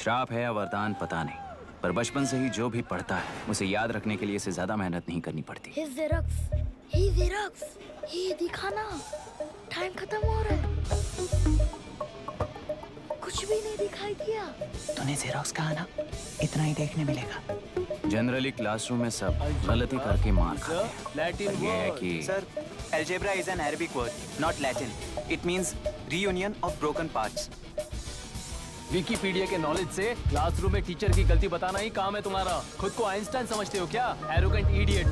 श्राप है या वरदान पता नहीं, पर बचपन से ही जो भी पढ़ता है उसे याद रखने के लिए इसे ज्यादा मेहनत नहीं करनी पड़ती। ये दिखाना, टाइम खत्म हो रहा है। कुछ भी नहीं दिखाई दिया। तूने जेरोक्स कहा ना, इतना ही देखने मिलेगा। जनरली क्लासरूम में सब गलती करके मार खाते हैं। लैटिन ये है कि sir, algebra is an Arabic word, not Latin. It means reunion of broken parts. Wikipedia के नॉलेज से क्लासरूम में टीचर की गलती बताना ही काम है तुम्हारा। खुद को आइंस्टाइन समझते हो क्या? Arrogant idiot.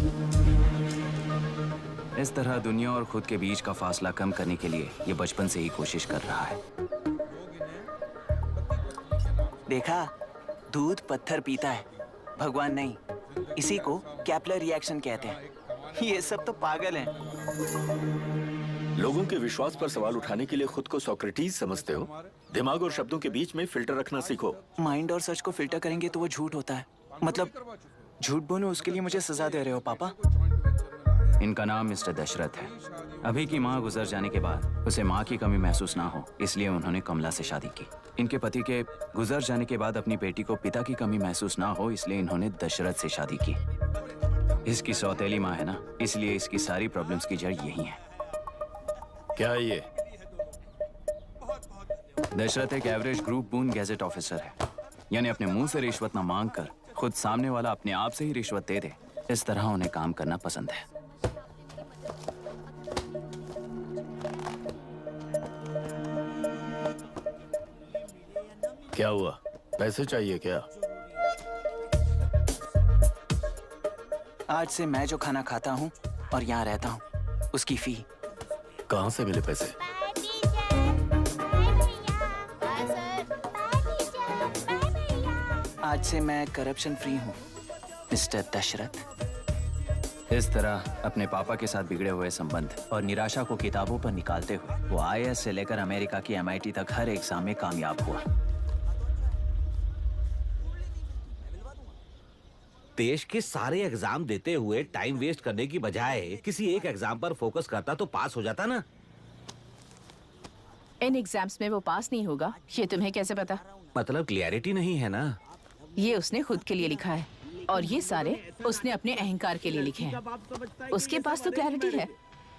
इस तरह दुनिया और खुद के बीच का फासला कम करने के लिए ये बचपन से ही कोशिश कर रहा है। देखा, दूध पत्थर पीता है, भगवान नहीं। इसी को कैपलर रिएक्शन कहते हैं। ये सब तो पागल हैं। लोगों के विश्वास पर सवाल उठाने के लिए खुद को सोक्रेटिस समझते हो? दिमाग और शब्दों के बीच में फिल्टर रखना सीखो। माइंड और सच को फिल्टर करेंगे तो वो झूठ होता है। मतलब झूठ बोलो उसके लिए मुझे सजा दे रहे हो पापा? इनका नाम मिस्टर दशरथ है। अभी की माँ गुजर जाने के बाद उसे माँ की कमी महसूस ना हो, इसलिए उन्होंने कमला से शादी की। इनके पति के गुजर जाने के बाद अपनी बेटी को पिता की कमी महसूस ना हो, इसलिए इन्होंने दशरथ से शादी की। इसकी सौतेली माँ है ना, इसलिए इसकी सारी प्रॉब्लम्स की जड़ यही है। क्या ये? दशरथ एक एवरेज ग्रुप बून गैजेट ऑफिसर है, यानी अपने मुंह से रिश्वत न मांग कर खुद सामने वाला अपने आप से ही रिश्वत दे दे, इस तरह उन्हें काम करना पसंद है। क्या हुआ? पैसे चाहिए क्या? आज से मैं जो खाना खाता हूँ और यहाँ रहता हूँ, उसकी फी। कहाँ से मिले पैसे? आज से मैं करप्शन फ्री हूँ, मिस्टर दशरथ। इस तरह अपने पापा के साथ बिगड़े हुए संबंध और निराशा को किताबों पर निकालते हुए वो IAS से लेकर अमेरिका की MIT तक हर एग्जाम में कामयाब हुआ। देश के सारे एग्जाम देते हुए टाइम वेस्ट करने की बजाय किसी एक एग्जाम पर फोकस करता तो पास हो जाता ना। इन एग्जाम्स में वो पास नहीं होगा, ये तुम्हें कैसे पता? मतलब क्लियरिटी नहीं है ना। ये उसने खुद के लिए लिखा है और ये सारे उसने अपने अहंकार के लिए लिखे हैं। उसके पास तो क्लैरिटी है,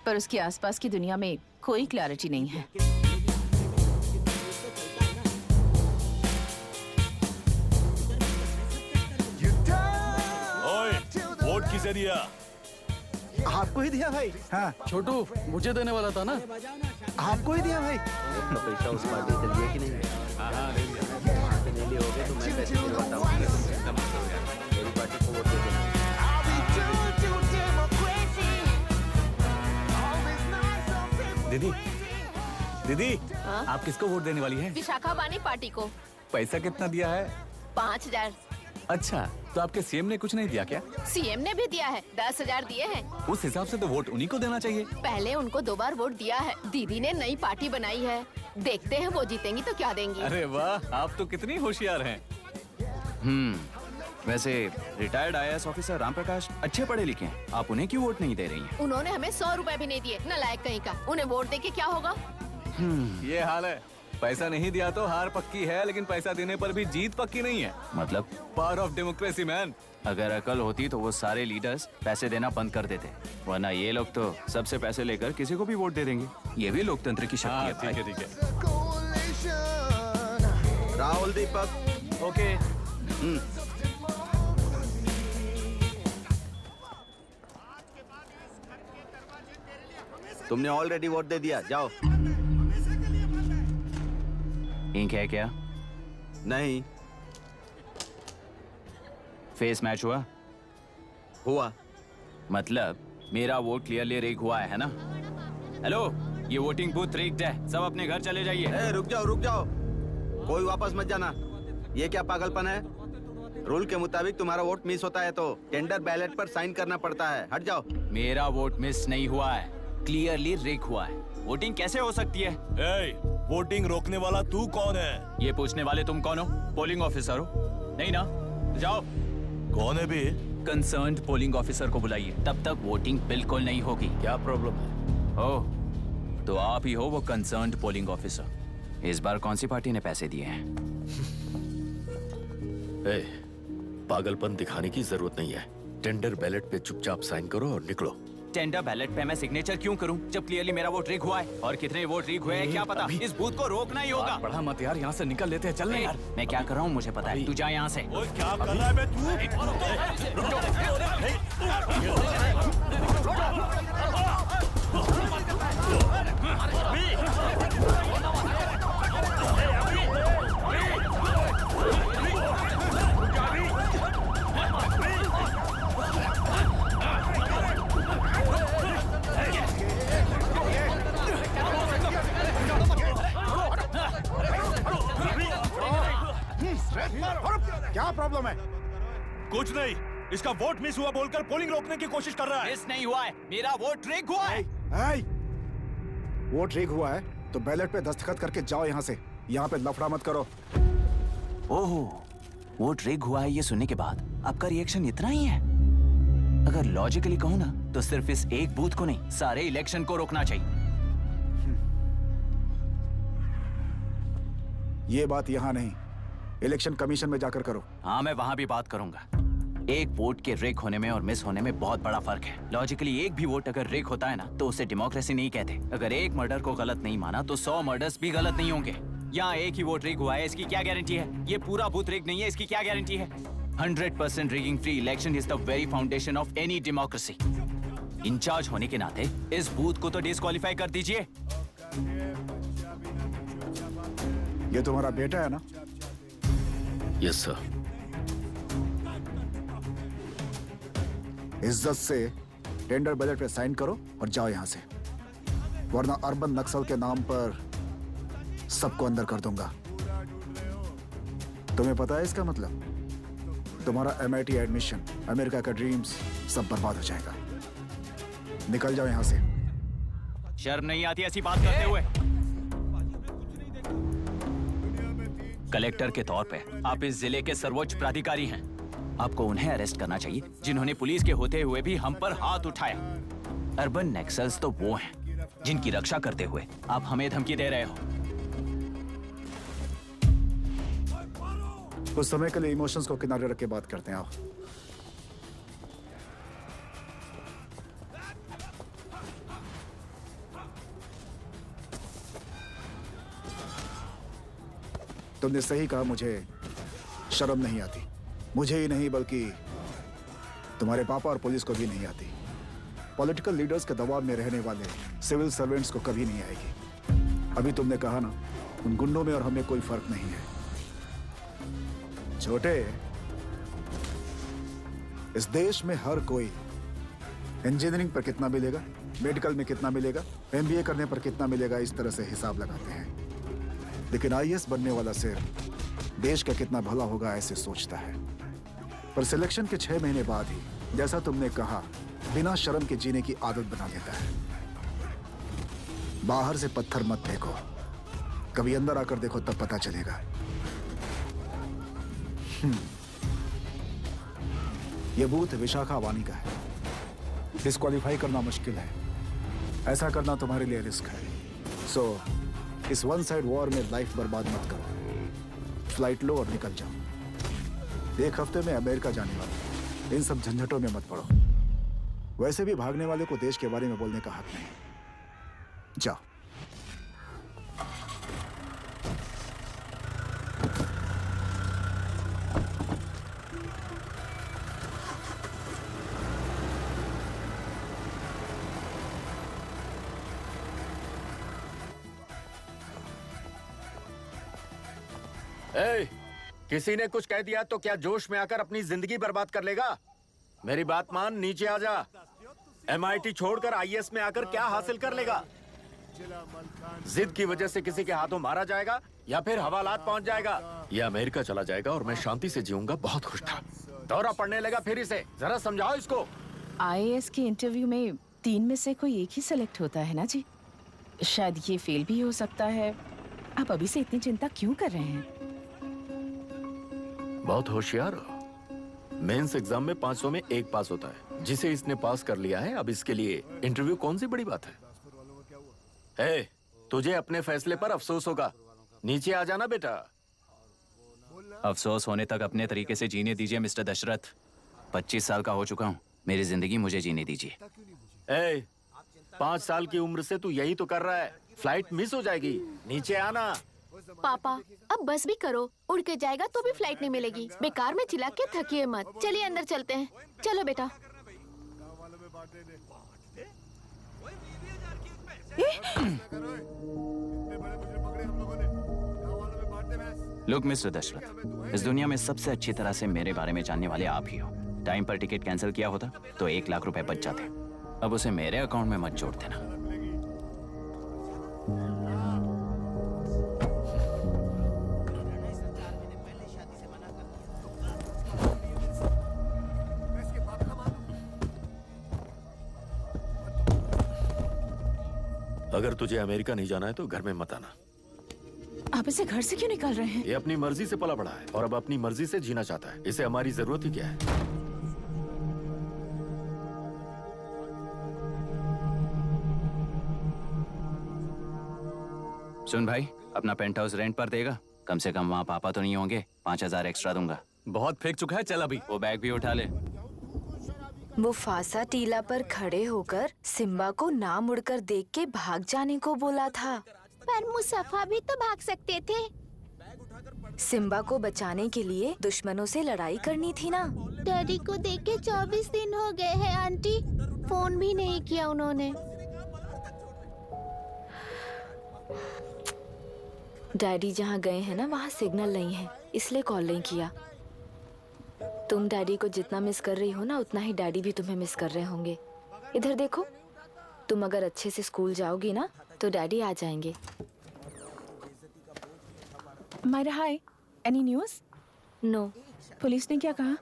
पर उसके आसपास की दुनिया में कोई क्लैरिटी नहीं है। वोट किसे दिया? आपको ही दिया भाई। हाँ, छोटू मुझे देने वाला था ना। आपको ही दिया भाई। पैसा उस पार्टी से लिए कि नहीं? हाँ, ले लिया। ले लिए होगे तो मैं पैसे दिलवाता हूँ। मेरी पार्टी को वोट दे देना। दीदी, दीदी, आप किसको वोट देने वाली हैं? विशाखा बानी पार्टी को। पैसा कितना दिया है? 5000। अच्छा, तो आपके सीएम ने कुछ नहीं दिया क्या? सीएम ने भी दिया है, 10,000 दिए हैं। उस हिसाब से तो वोट उन्हीं को देना चाहिए। पहले उनको 2 बार वोट दिया है। दीदी ने नई पार्टी बनाई है, देखते हैं वो जीतेंगी तो क्या देंगी। अरे वाह, आप तो कितनी होशियार हैं। वैसे retired IAS officer Ram Prakash अच्छे पढ़े लिखे हैं, आप उन्हें क्यों वोट नहीं दे रही हैं? उन्होंने हमें 100 रुपए भी नहीं दिए, नालायक कहीं का। उन्हें वोट दे के क्या होगा? ये हाल है। पैसा नहीं दिया तो हार पक्की है, लेकिन पैसा देने पर भी जीत पक्की नहीं है। मतलब पावर ऑफ डेमोक्रेसी मैन। अगर अकल होती तो वो सारे लीडर्स पैसे देना बंद कर देते, वरना ये लोग तो सबसे पैसे लेकर किसी को भी वोट दे देंगे। ये भी लोकतंत्र की शक्ति है भाई। ठीक है। राहुल दीपक। ओके। तुमने ऑलरेडी वोट दे दिया, जाओ। इंक है क्या? नहीं फेस मैच हुआ? हुआ। मतलब मेरा वोट क्लियरली रिग हुआ है ना? हेलो, ये वोटिंग बूथ रिग्ड है, सब अपने घर चले जाइए। रुक जाओ, कोई वापस मत जाना। ये क्या पागलपन है? रूल के मुताबिक तुम्हारा वोट मिस होता है तो टेंडर बैलेट पर साइन करना पड़ता है। हट जाओ। मेरा वोट मिस नहीं हुआ है, क्लियरली रिग हुआ है। वोटिंग कैसे हो सकती है? वोटिंग रोकने वाला तू कौन है? ये पूछने वाले तुम कौन हो? पोलिंग ऑफिसर हो? नहीं ना? जाओ। कौन है भी? कंसर्न्ड पोलिंग ऑफिसर को बुलाइए, तब तक वोटिंग बिल्कुल नहीं होगी। क्या प्रॉब्लम है? ओह, तो आप ही हो वो कंसर्न्ड पोलिंग ऑफिसर। इस बार कौन सी पार्टी ने पैसे दिए हैं? ए, पागलपन दिखाने की जरूरत नहीं है। टेंडर बैलेट पे चुपचाप साइन करो और निकलो। टेंडर बैलेट पे मैं सिग्नेचर क्यों करूं जब क्लियरली मेरा वोट रीक हुआ है? और कितने वोट रीक हुए हैं क्या पता? इस बूथ को रोकना ही होगा। बढ़ा मत यार, यहाँ से निकल लेते हैं, चल यार मैं क्या कर रहा हूँ मुझे पता है, तू जा यहाँ से। क्या कर रहा है बे तू? क्या प्रॉब्लम है? कुछ नहीं, इसका वोट मिस हुआ बोलकर पोलिंग रोकने की कोशिश कर रहा है। मिस नहीं हुआ है, मेरा वोट रीक हुआ है। ऐ, वोट रीक हुआ है तो बैलेट पे दस्तखत करके जाओ यहाँ से। यहाँ पे लफड़ा मत करो। ओहो, वोट रीक हुआ है ये सुनने के बाद आपका रिएक्शन इतना ही है? अगर लॉजिकली कहूँ ना तो सिर्फ इस एक बूथ को नहीं, सारे इलेक्शन को रोकना चाहिए। ये बात यहाँ नहीं, इलेक्शन कमीशन में जाकर करो। हाँ मैं वहां भी बात करूंगा। एक वोट के रेक होने में और मिस होने में बहुत बड़ा फर्क है। लॉजिकली एक भी वोट अगर रेक होता है ना तो उसे डेमोक्रेसी नहीं कहते। अगर एक मर्डर को गलत नहीं माना तो 100 मर्डर्स भी गलत नहीं होंगे। यहाँ एक ही वोट रेक हुआ है, इसकी क्या गारंटी है? ये पूरा बूथ रेक नहीं है, इसकी क्या गारंटी है? 100% rigging free election is the very foundation of any democracy. In charge होने के नाते इस बूथ को तो डिस्क्वालीफाई कर दीजिए। ये तुम्हारा बेटा है ना? Yes sir. इज्जत से टेंडर बैलेट पे साइन करो और जाओ यहाँ से, वरना अर्बन नक्सल के नाम पर सबको अंदर कर दूंगा। तुम्हें पता है इसका मतलब? तुम्हारा MIT एडमिशन, अमेरिका का ड्रीम्स सब बर्बाद हो जाएगा। निकल जाओ यहाँ से। शर्म नहीं आती ऐसी बात करते हुए? कलेक्टर के तौर पे आप इस जिले के सर्वोच्च प्राधिकारी हैं। आपको उन्हें अरेस्ट करना चाहिए जिन्होंने पुलिस के होते हुए भी हम पर हाथ उठाया। अर्बन नक्सल्स तो वो हैं जिनकी रक्षा करते हुए आप हमें धमकी दे रहे हो। कुछ समय के लिए इमोशंस को किनारे रख के बात करते हैं। आओ। तुमने सही कहा, मुझे शर्म नहीं आती। मुझे ही नहीं बल्कि तुम्हारे पापा और पुलिस को भी नहीं आती। पॉलिटिकल लीडर्स के दबाव में रहने वाले सिविल सर्वेंट्स को कभी नहीं आएगी। अभी तुमने कहा ना, उन गुंडों में और हमें कोई फर्क नहीं है। छोटे, इस देश में हर कोई इंजीनियरिंग पर कितना मिलेगा, मेडिकल में कितना मिलेगा, MBA करने पर कितना मिलेगा, इस तरह से हिसाब लगाते हैं। लेकिन IAS बनने वाला सिर्फ देश का कितना भला होगा ऐसे सोचता है। पर सिलेक्शन के 6 महीने बाद ही, जैसा तुमने कहा, बिना शर्म के जीने की आदत बना देता है। बाहर से पत्थर मत फेंको, कभी अंदर आकर देखो तब पता चलेगा। यह बूथ विशाखावानी का है। डिस्क्वालीफाई करना मुश्किल है, ऐसा करना तुम्हारे लिए रिस्क है। सो इस वन साइड वॉर में लाइफ बर्बाद मत करो। फ्लाइट लो और निकल जाओ। 1 हफ्ते में अमेरिका जाने वाला, इन सब झंझटों में मत पड़ो। वैसे भी भागने वाले को देश के बारे में बोलने का हक नहीं। जाओ। ए, किसी ने कुछ कह दिया तो क्या जोश में आकर अपनी जिंदगी बर्बाद कर लेगा? मेरी बात मान, नीचे आ जा। MIT छोड़कर IAS में आकर क्या हासिल कर लेगा? जिद की वजह से किसी के हाथों मारा जाएगा या फिर हवालात पहुंच जाएगा या अमेरिका चला जाएगा और मैं शांति से जीऊंगा। बहुत खुश था। दौरा पड़ने लगा फिर इसे। जरा समझाओ इसको। IAS के इंटरव्यू में 3 में से कोई एक ही सेलेक्ट होता है ना जी? शायद ये फेल भी हो सकता है। आप अभी से इतनी चिंता क्यों कर रहे हैं? बहुत होशियार हो। मेंस एग्जाम में 500 में 1 पास होता है, जिसे इसने पास कर लिया है। अब इसके लिए इंटरव्यू कौन सी बड़ी बात है? तुझे अपने फैसले पर अफसोस होगा। नीचे आ जाना बेटा। अफसोस होने तक अपने तरीके से जीने दीजिए मिस्टर दशरथ। 25 साल का हो चुका हूँ, मेरी जिंदगी मुझे जीने दीजिए। ए, 5 साल की उम्र से तू यही तो कर रहा है। फ्लाइट मिस हो जाएगी, नीचे आना। पापा अब बस भी करो, उड़ के जाएगा तो भी फ्लाइट नहीं मिलेगी। बेकार में चिल्ला के थकिए मत। चलिए अंदर चलते हैं। चलो बेटा। लुक मिस्टर दशरथ, इस दुनिया में सबसे अच्छी तरह से मेरे बारे में जानने वाले आप ही हो। टाइम पर टिकट कैंसिल किया होता तो 1 लाख रुपए बच जाते। अब उसे मेरे अकाउंट में मत जोड़ देना। अगर तुझे अमेरिका नहीं जाना है तो घर में मत आना। आप इसे घर से क्यों निकाल रहे हैं? ये अपनी मर्जी से पला बड़ा है और अब अपनी मर्जी से जीना चाहता है। इसे हमारी जरूरत ही क्या है? सुन भाई, अपना पेंट हाउस रेंट पर देगा? कम से कम वहाँ पापा तो नहीं होंगे। 5000 एक्स्ट्रा दूंगा। बहुत फेंक चुका है, चल अभी। वो बैग भी उठा ले। वो फासा टीला पर खड़े होकर सिम्बा को ना मुड़कर देख के भाग जाने को बोला था। पर मुसफ़ा भी तो भाग सकते थे। सिम्बा को बचाने के लिए दुश्मनों से लड़ाई करनी थी ना। डैडी को देख के 24 दिन हो गए हैं आंटी। फोन भी नहीं किया उन्होंने। डैडी जहाँ गए हैं ना, वहाँ सिग्नल नहीं है, इसलिए कॉल नहीं किया। तुम डैडी को जितना मिस कर रही हो ना, उतना ही डैडी भी तुम्हें मिस कर रहे होंगे। इधर देखो, तुम अगर अच्छे से स्कूल जाओगी ना तो डैडी आ जाएंगे। मायरा हाय, एनी न्यूज़? नो, पुलिस ने क्या कहा?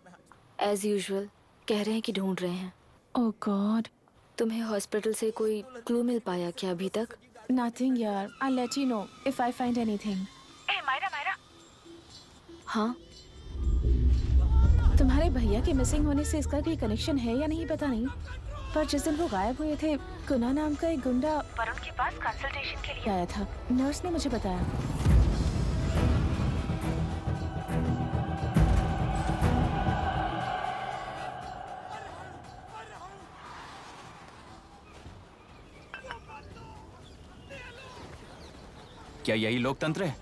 एज यूजुअल कह रहे हैं कि ढूंढ रहे हैं। ओह गॉड। तुम्हें हॉस्पिटल से कोई क्लू मिल पाया क्या अभी तक? नथिंग यार, I let you know if I find anything. Myra. हाँ, तुम्हारे भैया के मिसिंग होने से इसका कोई कनेक्शन है या नहीं पता नहीं, पर जिस दिन वो गायब हुए थे, कुना नाम का एक गुंडा वरुण के पास कंसल्टेशन के लिए आया था। नर्स ने मुझे बताया। क्या यही लोकतंत्र है?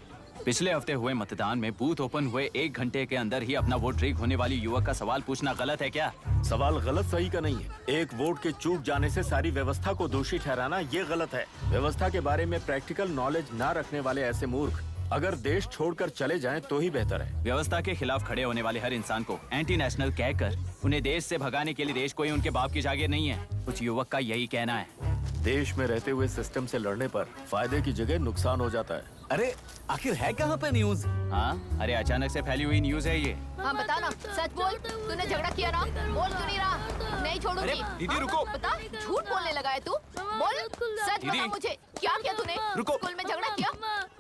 पिछले हफ्ते हुए मतदान में बूथ ओपन हुए 1 घंटे के अंदर ही अपना वोट रीक होने वाली युवक का सवाल पूछना गलत है क्या? सवाल गलत सही का नहीं है। एक वोट के चूक जाने से सारी व्यवस्था को दोषी ठहराना ये गलत है। व्यवस्था के बारे में प्रैक्टिकल नॉलेज ना रखने वाले ऐसे मूर्ख अगर देश छोड़कर चले जाएं तो ही बेहतर है। व्यवस्था के खिलाफ खड़े होने वाले हर इंसान को एंटी नेशनल कहकर उन्हें देश से भगाने के लिए देश कोई उनके बाप की जागीर नहीं है। उस युवक का यही कहना है। देश में रहते हुए सिस्टम से लड़ने पर फायदे की जगह नुकसान हो जाता है। अरे आखिर है कहाँ पे न्यूज? हाँ, अरे अचानक से फैली हुई न्यूज है ये। हाँ बता ना, सच बोल। तूने झगड़ा किया ना? बोल क्यों नहीं रहा? नहीं छोड़ूंगी। दीदी रुको। बता, झूठ बोलने लगा है तू। बोल, सच बता मुझे, क्या किया तूने? रुको। स्कूल में झगड़ा किया?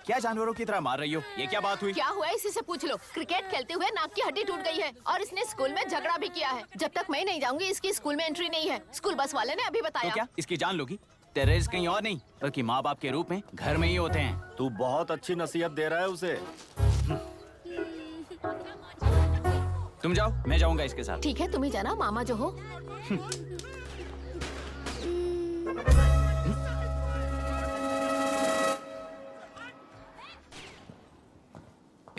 क्या जानवरों की तरह मार रही हो? ये क्या बात हुई? क्या हुआ है इसी से पूछ लो। क्रिकेट खेलते हुए नाक की हड्डी टूट गई है और इसने स्कूल में झगड़ा भी किया है। जब तक मैं नहीं जाऊंगी इसकी स्कूल में एंट्री नहीं है। स्कूल बस वाले ने अभी तो बताया। क्या इसकी जान लोगी? टेररिस्ट कहीं और नहीं बल्कि माँ बाप के रूप में घर में ही होते हैं। तू बहुत अच्छी नसीहत दे रहा है उसे। तुम जाओ, मैं जाऊंगा इसके साथ। ठीक है, तुम ही जाना, मामा जो हो।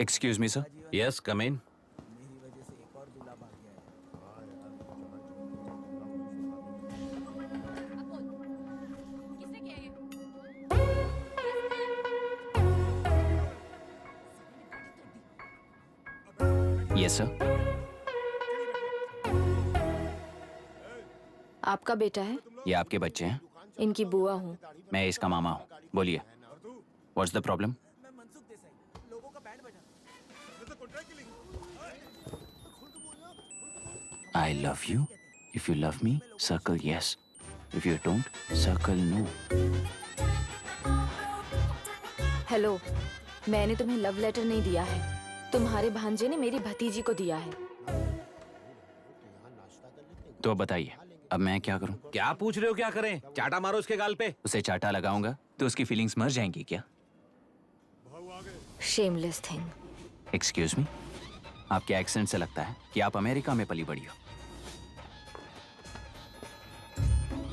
Excuse me sir. Yes, come in. Yes sir. आपका बेटा है? ये आपके बच्चे हैं? इनकी बुआ हूँ। मैं इसका मामा हूँ। बोलिए, what's the problem? I love you. If you love me, circle yes. If you don't, circle no. Hello, मैंने तुम्हें लव लेटर नहीं दिया है। तुम्हारे भांजे ने मेरी भतीजी को दिया है। तो अब बताइए, अब मैं क्या करूं? क्या पूछ रहे हो? क्या करें? चाटा मारो उसके गाल पे। उसे चाटा लगाऊंगा तो उसकी फीलिंग्स मर जाएंगी क्या? Shameless thing. एक्सक्यूज मी, आपके एक्सेंट से लगता है कि आप अमेरिका में पली बड़ी हो।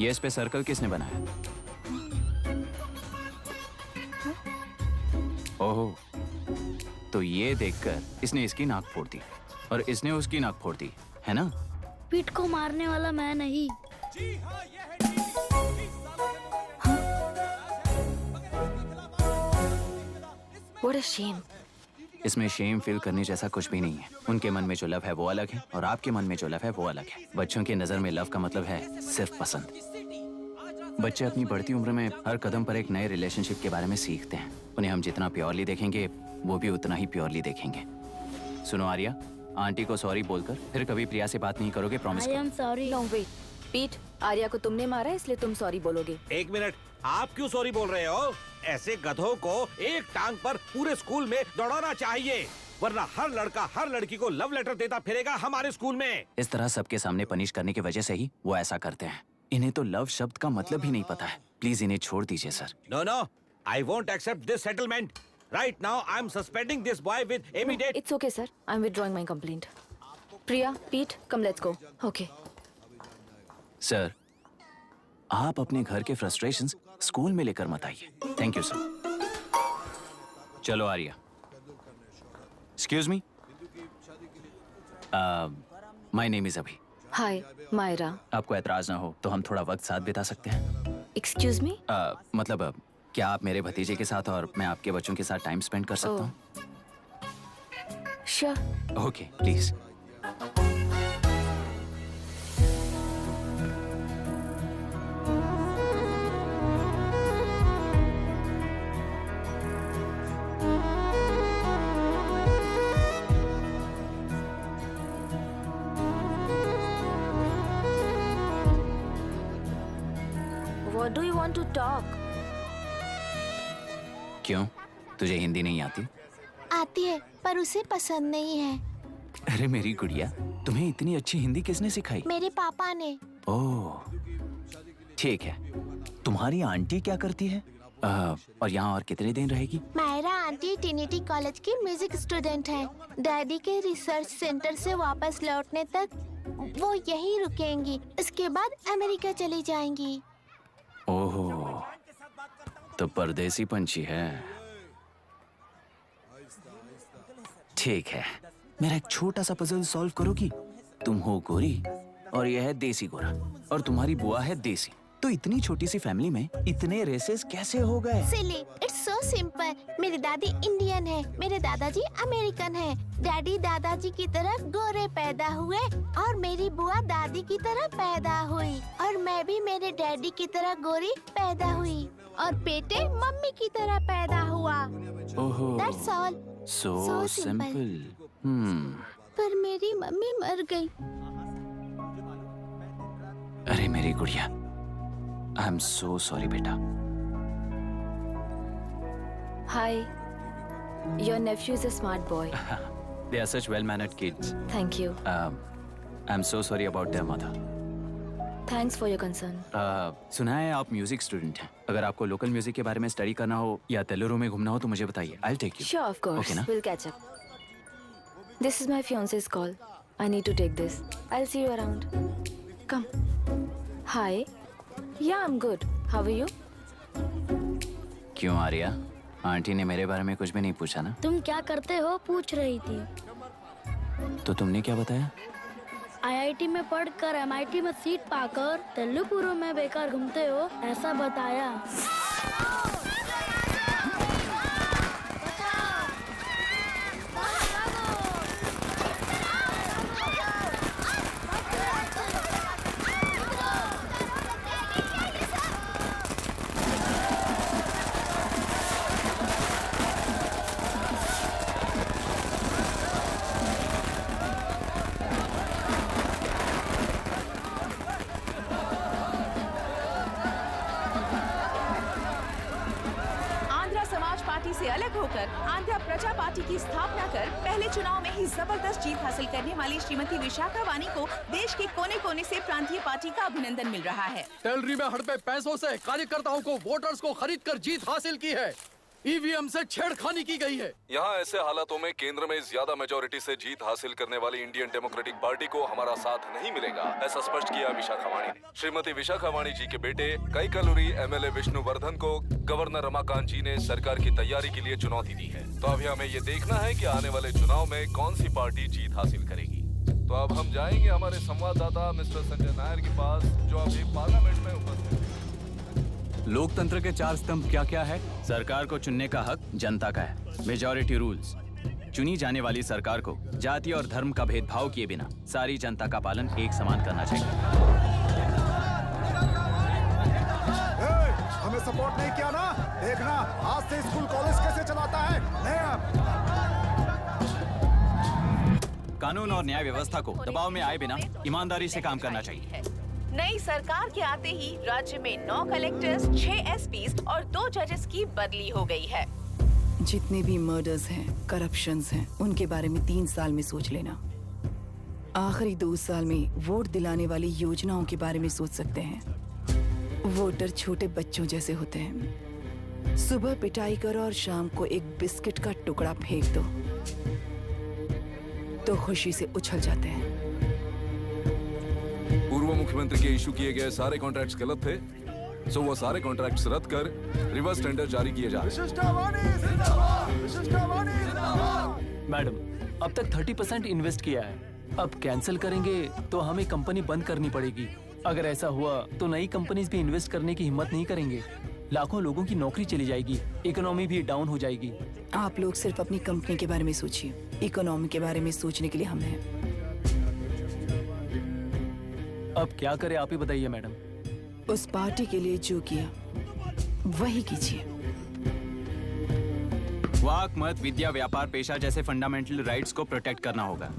ये इस पे सर्कल किसने बनाया? ओहो, तो ये देखकर इसने इसकी नाक फोड़ दी और इसने उसकी नाक फोड़ दी, है ना? पीठ को मारने वाला मैं नहीं। What a shame. इसमें शेम फील करने जैसा कुछ भी नहीं है। उनके मन में जो लव है वो अलग है और आपके मन में जो लव है वो अलग है। बच्चों की नजर में लव का मतलब है सिर्फ पसंद। बच्चे अपनी बढ़ती उम्र में हर कदम पर एक नए रिलेशनशिप के बारे में सीखते हैं। उन्हें हम जितना प्योरली देखेंगे वो भी उतना ही प्योरली देखेंगे। सुनो आर्या, आंटी को सॉरी बोलकर फिर कभी प्रिया से बात नहीं करोगे, promise I am sorry. No, wait. पीट, आर्या को तुमने मारा इसलिए तुम सॉरी बोलोगे। एक मिनट, आप क्यों सॉरी बोल रहे हो? ऐसे गधों को एक टांग पर पूरे स्कूल में दौड़ाना चाहिए, वरना हर लड़का हर लड़की को लव लेटर देता फिरेगा हमारे स्कूल में। इस तरह सबके सामने पनिश करने की वजह से ही वो ऐसा करते हैं। इन्हें तो लव शब्द का मतलब ही नहीं पता है। प्लीज इन्हें छोड़ दीजिए sir. No no, I won't accept this settlement. Right now I am suspending this boy with immediate. It's okay, sir. I'm withdrawing my complaint. Priya, Pete, come let's go. Okay. Sir, आप अपने घर के frustrations school में लेकर मत आइए। Thank you sir. चलो Arya. Excuse me, my name is Abhi. Hi, Myra. आपको एतराज ना हो तो हम थोड़ा वक्त साथ बिता सकते हैं? Excuse me? मतलब क्या आप मेरे भतीजे के साथ और मैं आपके बच्चों के साथ टाइम स्पेंड कर सकता हूँ? Sure. Okay, please. What do you want to talk? क्यों, तुझे हिंदी नहीं आती? आती है पर उसे पसंद नहीं है। अरे मेरी गुड़िया, तुम्हें इतनी अच्छी हिंदी किसने सिखाई? मेरे पापा ने। ओह, ठीक है। तुम्हारी आंटी क्या करती है? और यहाँ और कितने दिन रहेगी? मायरा आंटी ट्रिनिटी कॉलेज की म्यूजिक स्टूडेंट है। डैडी के रिसर्च सेंटर से वापस लौटने तक वो यहीं रुकेंगी। इसके बाद अमेरिका चली जाएंगी। ओह, तो परदेसी पंछी है। ठीक है, मेरा एक छोटा सा पजल सॉल्व करोगी? तुम हो गोरी और यह है देसी गोरा और तुम्हारी बुआ है देसी। तो इतनी छोटी सी फैमिली में इतने रेसेस कैसे हो गए? सिली, इट्स सो सिंपल। मेरी दादी इंडियन है, मेरे दादाजी अमेरिकन है। डैडी दादाजी की तरह गोरे पैदा हुए और मेरी बुआ दादी की तरह पैदा हुई और मैं भी मेरे डैडी की तरह गोरी पैदा हुई और बेटे मम्मी की तरह पैदा हुआ। ओहो, That's all. so So simple. पर मेरी मम्मी मर गई। अरे मेरी गुड़िया, आई एम सो सॉरी बेटा। Hi. Your nephew is a smart boy. They are such well-mannered kids. Thank you. I'm so sorry about their mother. Thanks for your concern. सुना है आप म्यूजिक स्टूडेंट हैं। अगर आपको लोकल म्यूजिक के बारे में स्टडी करना हो या तेलुरु में घूमना हो तो मुझे बताइए। I'll take you. Sure, of course. Okay, ना? We'll catch up. This is my fiance's call. I need to take this. I'll see you around. Come. Hi. Yeah, I'm good. How are you? क्यों Arya, aunty ने मेरे बारे में कुछ भी नहीं पूछा ना? तुम क्या करते हो पूछ रही थी। तो तुमने क्या बताया? IIT में पढ़कर MIT में सीट पाकर तेलुगु में बेकार घूमते हो ऐसा बताया। से अलग होकर आंध्र प्रजा पार्टी की स्थापना कर पहले चुनाव में ही जबरदस्त जीत हासिल करने वाली श्रीमती विशाखा वानी को देश के कोने कोने से प्रांतीय पार्टी का अभिनंदन मिल रहा है। टेलरी में हड़पे पैसों से कार्यकर्ताओं को वोटर्स को खरीद कर जीत हासिल की है। ईवीएम से छेड़खानी की गई है। यहाँ ऐसे हालातों में केंद्र में ज्यादा मेजोरिटी से जीत हासिल करने वाली इंडियन डेमोक्रेटिक पार्टी को हमारा साथ नहीं मिलेगा, ऐसा स्पष्ट किया विशाखावाणी ने। श्रीमती विशाखावाणी जी के बेटे कैकलूरी एमएलए विष्णुवर्धन को गवर्नर रमाकांत जी ने सरकार की तैयारी के लिए चुनौती दी है। तो अभी हमें ये देखना है कि आने वाले चुनाव में कौन सी पार्टी जीत हासिल करेगी। तो अब हम जाएंगे हमारे संवाददाता मिस्टर संजय नायर के पास, जो अभी पार्लियामेंट में उपस्थित है। लोकतंत्र के 4 स्तंभ क्या क्या है? सरकार को चुनने का हक जनता का है। Majority rules. चुनी जाने वाली सरकार को जाति और धर्म का भेदभाव किए बिना सारी जनता का पालन एक समान करना चाहिए। हमें सपोर्ट नहीं किया ना, देखना आज से स्कूल कॉलेज कैसे चलाता है। कानून और न्याय व्यवस्था को दबाव में आए बिना ईमानदारी से काम करना चाहिए। नई सरकार के आते ही राज्य में 9 कलेक्टर्स, 6 एसपीज और 2 जजेस की बदली हो गई है। जितने भी मर्डर्स हैं, करप्शंस हैं, उनके बारे में 3 साल में सोच लेना। आखिरी 2 साल में वोट दिलाने वाली योजनाओं के बारे में सोच सकते हैं। वोटर छोटे बच्चों जैसे होते हैं। सुबह पिटाई करो और शाम को एक बिस्किट का टुकड़ा फेंक दो तो खुशी से उछल जाते हैं। पूर्व मुख्यमंत्री के इशू किए गए सारे कॉन्ट्रैक्ट्स गलत थे, सो वो सारे कॉन्ट्रैक्ट्स रद्द कर रिवर्स टेंडर जारी किए जा रहे हैं। मैडम, अब तक 30% इन्वेस्ट किया है, अब कैंसिल करेंगे तो हमें कंपनी बंद करनी पड़ेगी। अगर ऐसा हुआ तो नई कंपनीज भी इन्वेस्ट करने की हिम्मत नहीं करेंगे। लाखों लोगों की नौकरी चली जाएगी, इकोनॉमी भी डाउन हो जाएगी। आप लोग सिर्फ अपनी कंपनी के बारे में सोचिए, इकोनॉमी के बारे में सोचने के लिए हम हैं। अब क्या करें आप ही बताइए मैडम। उस पार्टी के लिए जो किया वही कीजिए। वाक, मत, विद्या, व्यापार, पेशा जैसे फंडामेंटल राइट्स को प्रोटेक्ट करना होगा।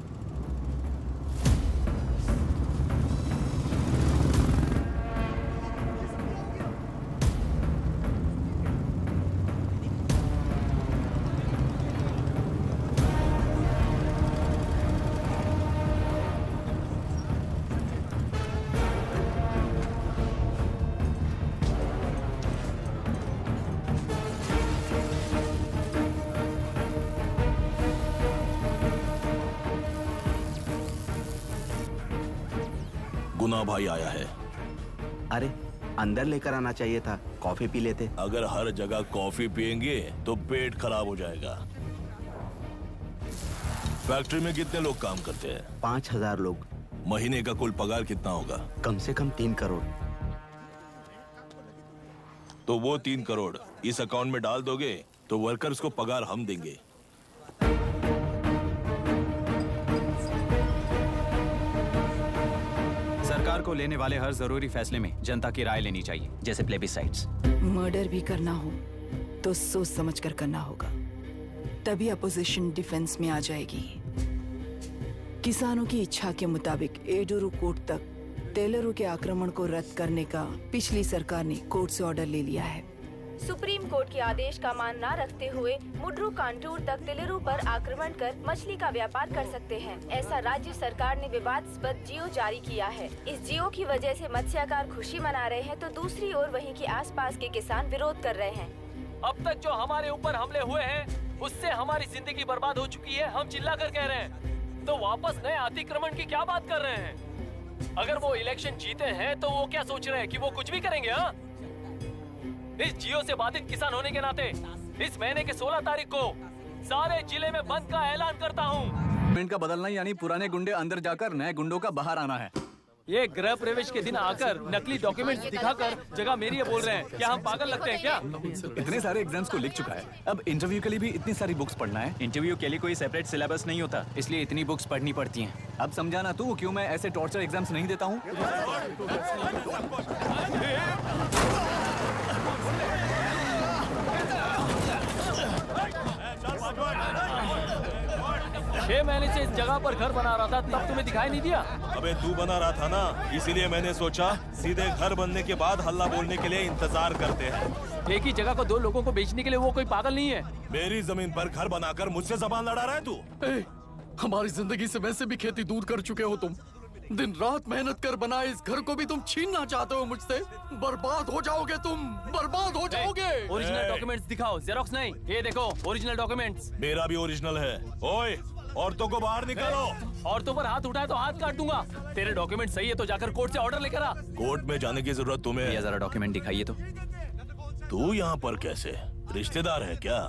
गुना भाई आया है। अरे अंदर लेकर आना चाहिए था, कॉफी पी लेते। अगर हर जगह कॉफी पियेंगे तो पेट खराब हो जाएगा। फैक्ट्री में कितने लोग काम करते हैं? 5000 लोग। महीने का कुल पगार कितना होगा? कम से कम 3 करोड़। तो वो 3 करोड़ इस अकाउंट में डाल दोगे तो वर्कर्स को पगार हम देंगे। सरकार को लेने वाले हर जरूरी फैसले में जनता की राय लेनी चाहिए, जैसे प्लेबिसाइट्स। मर्डर भी करना हो तो सोच समझ कर करना होगा, तभी अपोजिशन डिफेंस में आ जाएगी। किसानों की इच्छा के मुताबिक एडोरू कोर्ट तक तेलरू के आक्रमण को रद्द करने का पिछली सरकार ने कोर्ट से ऑर्डर ले लिया है। सुप्रीम कोर्ट के आदेश का मान न रखते हुए मुड्रू कांटूर तक तेलरू पर आक्रमण कर मछली का व्यापार कर सकते हैं, ऐसा राज्य सरकार ने विवादास्पद जियो जारी किया है। इस जियो की वजह से मत्स्यकार खुशी मना रहे हैं तो दूसरी ओर वहीं के आसपास के किसान विरोध कर रहे हैं। अब तक जो हमारे ऊपर हमले हुए हैं उससे हमारी जिंदगी बर्बाद हो चुकी है, हम चिल्ला कर कह रहे हैं, तो वापस नए अतिक्रमण की क्या बात कर रहे हैं? अगर वो इलेक्शन जीते हैं तो वो क्या सोच रहे हैं कि वो कुछ भी करेंगे? हाँ, इस जियो से बाधित किसान होने के नाते इस महीने के 16 तारीख को सारे जिले में बंद का ऐलान करता हूँ। गवर्नमेंट का बदलना यानी पुराने गुंडे अंदर जाकर नए गुंडों का बाहर आना है। ये गृह प्रवेश के दिन आकर नकली डॉक्यूमेंट्स दिखाकर जगह मेरी है बोल रहे हैं। क्या हम पागल लगते हैं क्या? इतने सारे एग्जाम्स को लिख चुका है, अब इंटरव्यू के लिए भी इतनी सारी बुक्स पढ़ना है। इंटरव्यू के लिए कोई सेपरेट सिलेबस नहीं होता, इसलिए इतनी बुक्स पढ़नी पड़ती हैं। अब समझाना तू क्यों मैं ऐसे टॉर्चर एग्जाम्स नहीं देता हूँ। 6 महीने से इस जगह पर घर बना रहा था, तब तुम्हें दिखाई नहीं दिया? अबे तू बना रहा था ना, इसीलिए मैंने सोचा सीधे घर बनने के बाद हल्ला बोलने के लिए इंतजार करते हैं। एक ही जगह को 2 लोगों को बेचने के लिए वो कोई पागल नहीं है। मेरी जमीन पर घर बनाकर मुझसे जबान लड़ा रहा है तू। हमारी जिंदगी से वैसे भी खेती दूर कर चुके हो तुम। दिन रात मेहनत कर बनाए इस घर को भी तुम छीनना चाहते हो मुझसे? बर्बाद हो जाओगे तुम, बर्बाद हो जाओगे। ओरिजिनल डॉक्यूमेंट्स दिखाओ, जेरोक्स नहीं। ये देखो ओरिजिनल डॉक्यूमेंट्स। मेरा भी ओरिजिनल है। ओए, औरतों को बाहर निकालो। औरतों पर हाथ उठाए तो हाथ काट दूंगा। तेरे डॉक्यूमेंट सही है तो जाकर कोर्ट से ऑर्डर लेकर आ। कोर्ट में जाने की जरूरत तुम्हें ये जरा डॉक्यूमेंट दिखाइए तो। तू यहाँ पर कैसे? रिश्तेदार है क्या?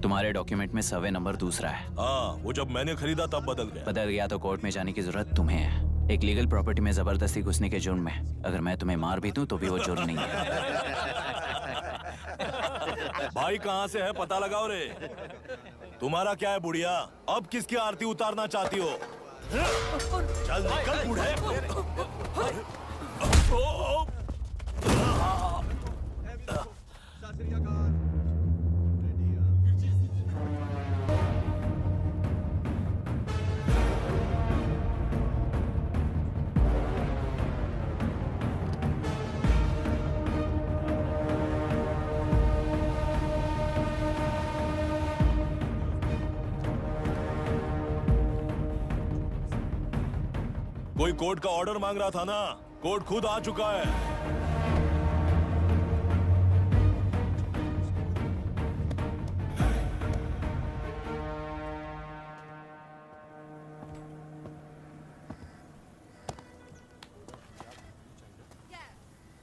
तुम्हारे डॉक्यूमेंट में सर्वे नंबर दूसरा है। हाँ, वो जब मैंने खरीदा तब बदल गया। बदल गया तो कोर्ट में जाने की जरूरत तुम्हें है। एक लीगल प्रॉपर्टी में जबरदस्ती घुसने के जुर्म में अगर मैं तुम्हें मार भी दूं तो भी वो जुर्म नहीं है। भाई कहाँ से है पता लगाओ रे। तुम्हारा क्या है बुढ़िया? अब किसकी आरती उतारना चाहती हो? चल निकल बूढ़े। कोई कोर्ट का ऑर्डर मांग रहा था ना? कोर्ट खुद आ चुका है।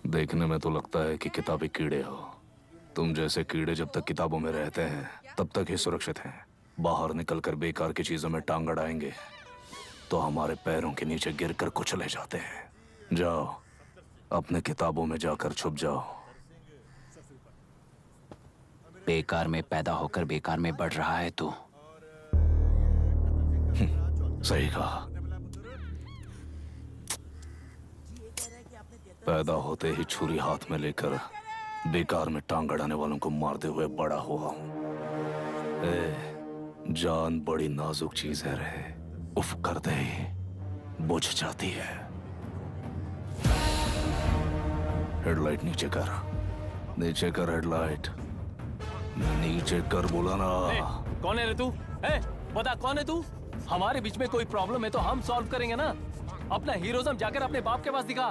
देखने में तो लगता है कि किताबी कीड़े हो। तुम जैसे कीड़े जब तक किताबों में रहते हैं तब तक ही सुरक्षित हैं। बाहर निकलकर बेकार की चीजों में टांग अड़ाएंगे तो हमारे पैरों के नीचे गिरकर कुचले जाते हैं। जाओ, अपने किताबों में जाकर छुप जाओ। बेकार में पैदा होकर बेकार में बढ़ रहा है तू। सही कहा। पैदा होते ही छुरी हाथ में लेकर बेकार में टांग अड़ाने वालों को मारते हुए बड़ा हुआ हूं। जान बड़ी नाजुक चीज है रे। उफ करते ही बुझ जाती है। हेडलाइट नीचे कर, नीचे कर हेडलाइट, नीचे कर बोला ना। कौन है रे तू? बता कौन है तू? हमारे बीच में कोई प्रॉब्लम है तो हम सॉल्व करेंगे ना। अपना हीरोइज्म जाकर अपने बाप के पास दिखा।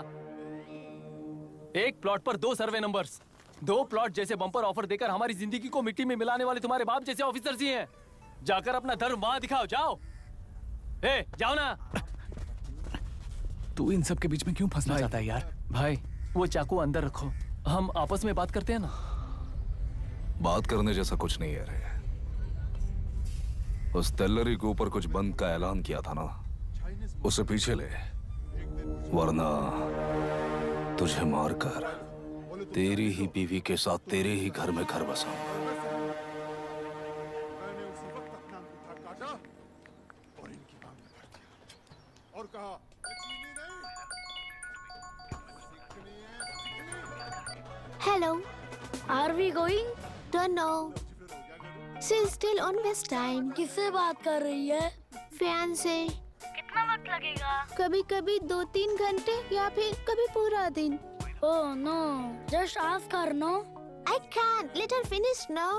एक प्लॉट पर 2 सर्वे नंबर्स, 2 प्लॉट जैसे बम्पर ऑफर देकर हमारी जिंदगी को मिट्टी में मिलाने वाले तुम्हारे बाप जैसे ऑफिसर्स ही हैं। जाकर अपना धर्म वहां दिखाओ, जाओ। जाओ ना। तू इन सब के बीच में क्यों फंसना चाहता है यार? भाई वो चाकू अंदर रखो, हम आपस में बात करते हैं ना। बात करने जैसा कुछ नहीं है रे। उस तेलरी के ऊपर कुछ बंद का ऐलान किया था ना, उसे पीछे ले, वरना तुझे मारकर तेरी ही बीवी के साथ तेरे ही घर में घर बसाऊंगा। Hello. Are we going? Don't know. She's still on West time. किससे बात कर रही है? फैन से। कितना वक्त लगेगा? कभी कभी 2-3 घंटे या फिर कभी पूरा दिन। Oh no, just ask her, no? I can't. Let her finish now.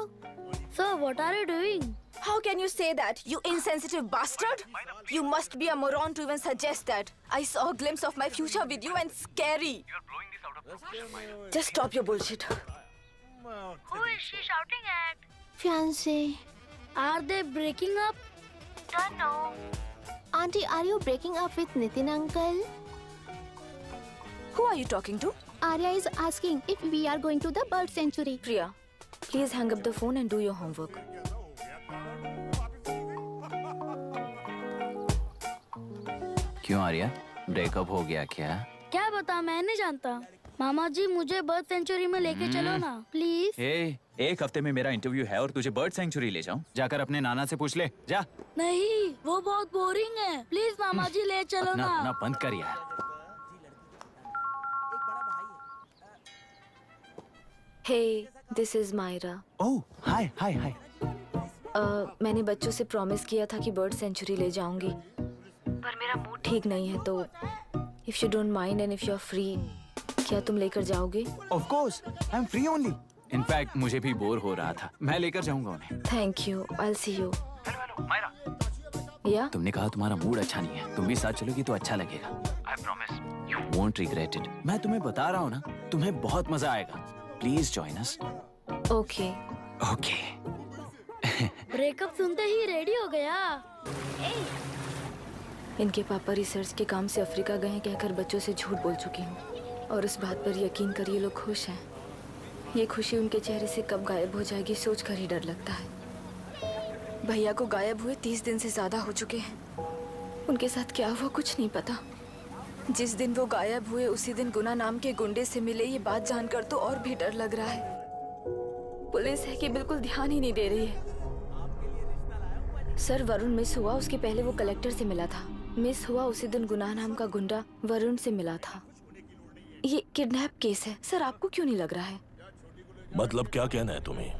So what are you doing? How can you say that, you insensitive bastard? You must be a moron to even suggest that. I saw a glimpse of my future with you and scary. Just stop your bullshit. Who is she shouting at? Fiancé. Are they breaking up? Don't know. Auntie, are you breaking up with Nitin uncle? Who are you talking to? Arya is asking if we are going to the bird sanctuary. Priya, please hang up the phone and do your homework. क्यों Arya, breakup हो गया क्या? क्या बता, मैं नहीं जानता। मामा जी मुझे बर्ड सेंचुरी में लेके चलो ना प्लीज। एक हफ्ते में मेरा इंटरव्यू है और तुझे बर्ड सेंचुरी ले जाऊं? जाकर अपने नाना से पूछ ले, जा। नहीं, वो बहुत बोरिंग है। प्लीज मामा जी ले चलो ना। अपना बंद कर यार। Hey, this is Myra. Oh, hi, hi, hi. मैंने बच्चों से प्रॉमिस किया था कि बर्ड सेंचुरी ले जाऊंगी, पर मेरा मूड ठीक नहीं है, तो if you don't mind and if you are free, क्या तुम लेकर जाओगे? Of course, I'm free only. In fact मुझे भी बोर हो रहा था। मैं लेकर जाऊंगा उन्हें। Thank you, I see you. या तुमने कहा तुम्हारा मूड अच्छा नहीं है, तुम भी साथ चलोगी तो अच्छा लगेगा। I promise you won't regret it. मैं तुम्हें बता रहा हूँ ना, तुम्हें बहुत मजा आएगा। Please join us. Okay okay. Breakup सुनते ही रेडी हो गया। इनके पापा रिसर्च के काम से अफ्रीका गए हैं कहकर बच्चों से झूठ बोल चुकी हूँ, और इस बात पर यकीन कर ये लोग खुश हैं। ये खुशी उनके चेहरे से कब गायब हो जाएगी सोचकर ही डर लगता है। भैया को गायब हुए 30 दिन से ज्यादा हो चुके हैं। उनके साथ क्या हुआ कुछ नहीं पता। जिस दिन वो गायब हुए उसी दिन गुना नाम के गुंडे से मिले, ये बात जानकर तो और भी डर लग रहा है। पुलिस है कि बिल्कुल ध्यान ही नहीं दे रही है। सर, वरुण मिस हुआ उसके पहले वो कलेक्टर से मिला था। मिस हुआ उसी दिन गुनाह नाम का गुंडा वरुण से मिला था। ये किडनैप केस है सर, आपको क्यों नहीं लग रहा है? मतलब क्या कहना है तुम्हें?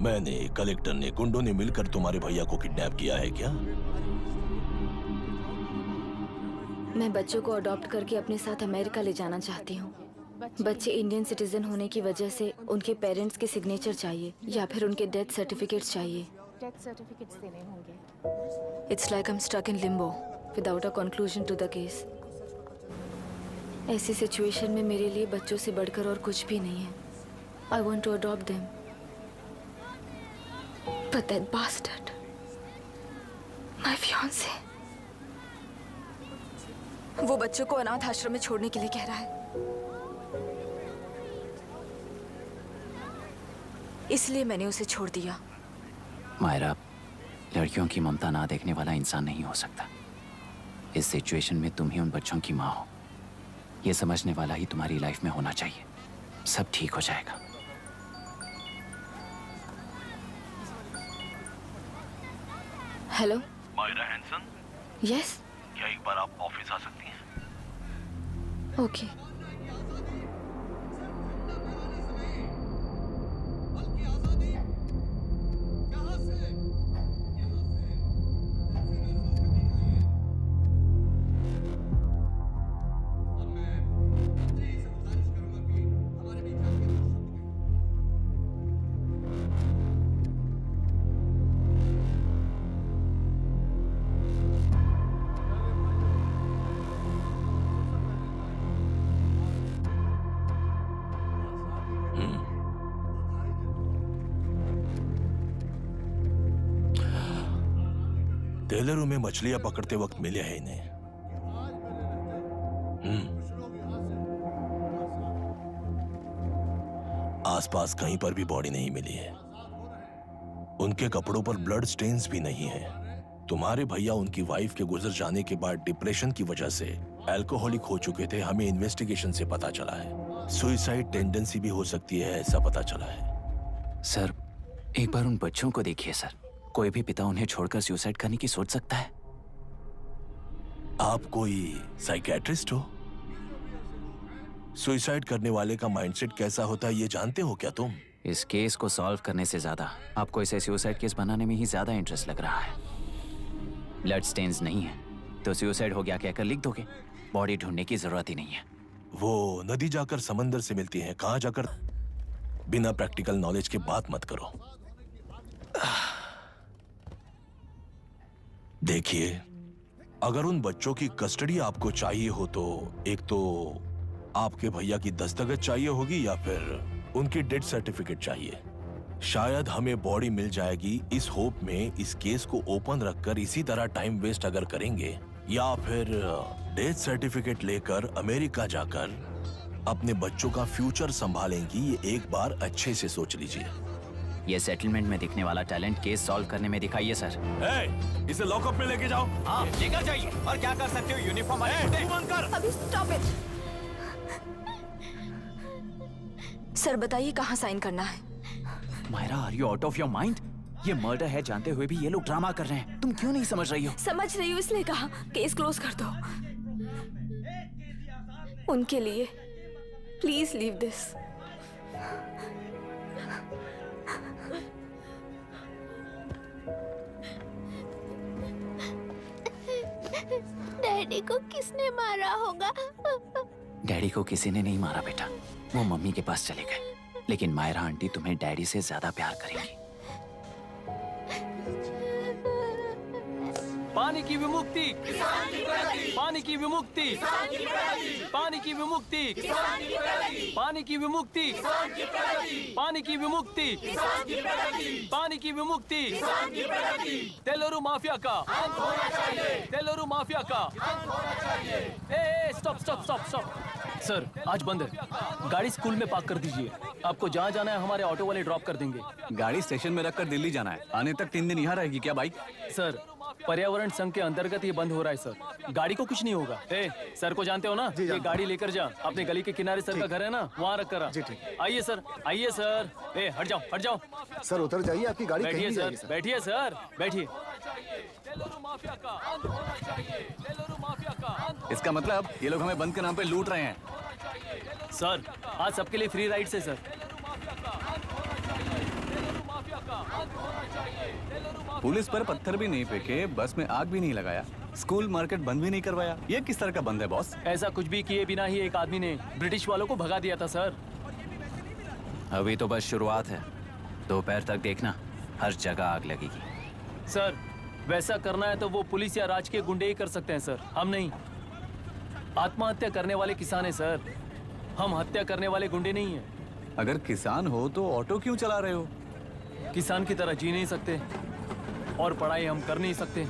मैंने, कलेक्टर ने, गुंडों ने मिलकर तुम्हारे भैया को किडनैप किया है क्या? मैं बच्चों को अडॉप्ट करके अपने साथ अमेरिका ले जाना चाहती हूँ। बच्चे इंडियन सिटीजन होने की वजह से उनके पेरेंट्स के सिग्नेचर चाहिए या फिर उनके डेथ सर्टिफिकेट्स चाहिए। डेथ सर्टिफिकेट्स देने होंगे। It's like I am stuck in limbo without a conclusion to the case. ऐसी सिचुएशन में मेरे लिए बच्चों से बढ़कर और कुछ भी नहीं है। I want to adopt them, but that bastard, my fiance, वो बच्चों को अनाथ आश्रम में छोड़ने के लिए कह रहा है। इसलिए मैंने उसे छोड़ दिया। मायरा, लड़कियों की ममता ना देखने वाला इंसान नहीं हो सकता। इस सिचुएशन में तुम ही उन बच्चों की माँ हो। ये समझने वाला ही तुम्हारी लाइफ में होना चाहिए। सब ठीक हो जाएगा। Hello Myra Hanson? यस। क्या एक बार आप ऑफिस आ सकती हैं? ओके। टेलरों में मछलियां पकड़ते वक्त मिले हैं इन्हें। आसपास कहीं पर भी बॉडी नहीं मिली है। उनके कपड़ों पर ब्लड स्टेन्स भी नहीं है। तुम्हारे भैया उनकी वाइफ के गुजर जाने के बाद डिप्रेशन की वजह से अल्कोहलिक हो चुके थे। हमें इन्वेस्टिगेशन से पता चला है सुसाइड टेंडेंसी भी हो सकती है, ऐसा पता चला है। सर, एक बार उन बच्चों को देखिए सर। कोई भी पिता उन्हें छोड़कर सुसाइड करने की सोच सकता है? आप कोई साइकियाट्रिस्ट हो? सुसाइड करने वाले का माइंडसेट कैसा होता है ये जानते हो क्या तुम? इस केस को सॉल्व करने से ज्यादा आपको इसे सुसाइड केस बनाने में ही ज्यादा इंटरेस्ट लग रहा है। ब्लड स्टेन्स नहीं है तो सुसाइड हो गया कहकर लिख दोगे। बॉडी ढूंढने की जरूरत ही नहीं है। वो नदी जाकर समंदर से मिलती है, कहां जाकर? बिना प्रैक्टिकल नॉलेज के बात मत करो। देखिए, अगर उन बच्चों की कस्टडी आपको चाहिए हो तो एक तो आपके भैया की दस्तखत चाहिए होगी या फिर उनकी डेथ सर्टिफिकेट चाहिए। शायद हमें बॉडी मिल जाएगी इस होप में इस केस को ओपन रखकर इसी तरह टाइम वेस्ट अगर करेंगे, या फिर डेथ सर्टिफिकेट लेकर अमेरिका जाकर अपने बच्चों का फ्यूचर संभालेंगी। ये एक बार अच्छे से सोच लीजिए। ये सेटलमेंट में दिखने वाला टैलेंट केस सॉल्व करने में दिखाइए सर। इसे लॉकअप में लेके जाओ। हाँ, लेकर जाइए। और क्या कर सकते हो? यूनिफॉर्म बंद कर। अभी स्टॉप इट। सर बताइए कहाँ साइन करना है? Myra, are you out of your mind? ये मर्डर है जानते हुए भी ये लोग ड्रामा कर रहे हैं। तुम क्यों नहीं समझ रही हो? समझ रही हूँ, इसलिए कहा केस क्लोज कर दो। उनके लिए प्लीज लीव दिस। डैडी को किसने मारा होगा? डैडी को किसी ने नहीं मारा बेटा, वो मम्मी के पास चले गए। लेकिन मायरा आंटी तुम्हें डैडी से ज्यादा प्यार करेंगी। पानी की विमुक्ति, पानी की विमुक्ति, पानी की विमुक्ति, पानी की विमुक्ति, पानी की विमुक्ति, पानी की विमुक्ति, तेलुरु माफिया का, तेलुरु माफिया का। Stop stop stop stop. Sir आज बंद है, गाड़ी स्कूल में पार्क कर दीजिए। आपको जहाँ जाना है हमारे ऑटो वाले ड्रॉप कर देंगे। गाड़ी स्टेशन में रखकर दिल्ली जाना है, आने तक 3 दिन यहाँ रहेगी क्या बाइक? सर पर्यावरण संघ के अंतर्गत ये बंद हो रहा है सर, गाड़ी को कुछ नहीं होगा। सर को जानते हो ना, ये गाड़ी लेकर जा, अपने गली के किनारे सर का घर है ना, वहाँ रख कर आ। आइए सर, आइए सर। हट जाओ हट जाओ। सर उतर जाइए, आपकी गाड़ी कहीं बैठिए नहीं सर, जाएगी, सर। बैठिए सर, बैठिए। इसका मतलब ये लोग हमें बंद के नाम पे लूट रहे हैं। सर आज सबके लिए फ्री राइड से सर। पुलिस पर पत्थर भी नहीं फेंके, बस में आग भी नहीं लगाया, स्कूल मार्केट बंद भी नहीं करवाया। ये किस तरह का बंद है बॉस? ऐसा कुछ भी किए बिना ही एक आदमी ने ब्रिटिश वालों को भगा दिया था सर। अभी तो बस शुरुआत है, दोपहर तक देखना हर जगह आग लगेगी। सर वैसा करना है तो वो पुलिस या राज के गुंडे ही कर सकते हैं सर, हम नहीं। आत्महत्या करने वाले किसान हैं सर, हम हत्या करने वाले गुंडे नहीं हैं। अगर किसान हो तो ऑटो क्यों चला रहे हो? किसान की तरह जी नहीं सकते और पढ़ाई हम कर नहीं सकते।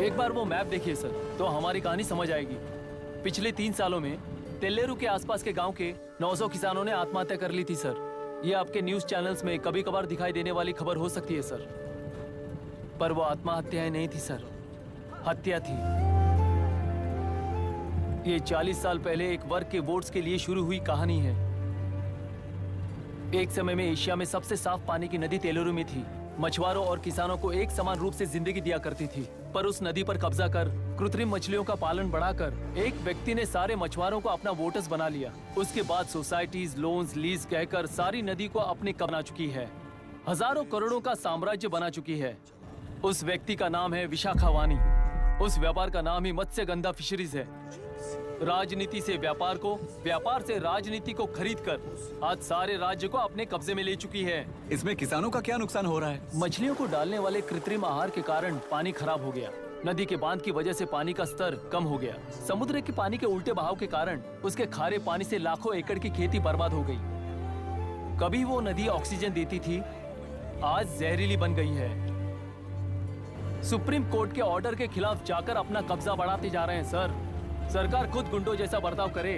एक बार वो मैप देखिए सर, तो हमारी कहानी समझ आएगी। पिछले 3 सालों में तेल्लेरू के आसपास के गांव के 900 किसानों ने आत्महत्या कर ली थी सर। ये आपके न्यूज चैनल्स में कभी कभार दिखाई देने वाली खबर हो सकती है सर, पर वो आत्महत्याएं नहीं थी सर, हत्या थी। ये 40 साल पहले एक वर्ग के वोट्स के लिए शुरू हुई कहानी है। एक समय में एशिया में सबसे साफ पानी की नदी तेलुरु में थी। मछुआरों और किसानों को एक समान रूप से जिंदगी दिया करती थी, पर उस नदी पर कब्जा कर कृत्रिम मछलियों का पालन बढ़ाकर एक व्यक्ति ने सारे मछुआरों को अपना वोटर्स बना लिया। उसके बाद सोसाइटीज, लोन्स, लीज कहकर सारी नदी को अपनी बना चुकी है, हजारों करोड़ों का साम्राज्य बना चुकी है। उस व्यक्ति का नाम है विशाखावानी। उस व्यापार का नाम ही मत्स्यगंधा फिशरीज है। राजनीति से व्यापार को, व्यापार से राजनीति को खरीदकर आज सारे राज्य को अपने कब्जे में ले चुकी है। इसमें किसानों का क्या नुकसान हो रहा है? मछलियों को डालने वाले कृत्रिम आहार के कारण पानी खराब हो गया। नदी के बांध की वजह से पानी का स्तर कम हो गया। समुद्र के पानी के उल्टे बहाव के कारण उसके खारे पानी से लाखों एकड़ की खेती बर्बाद हो गई। कभी वो नदी ऑक्सीजन देती थी, आज जहरीली बन गई है। सुप्रीम कोर्ट के ऑर्डर के खिलाफ जाकर अपना कब्जा बढ़ाते जा रहे हैं सर। सरकार खुद गुंडों जैसा बर्ताव करे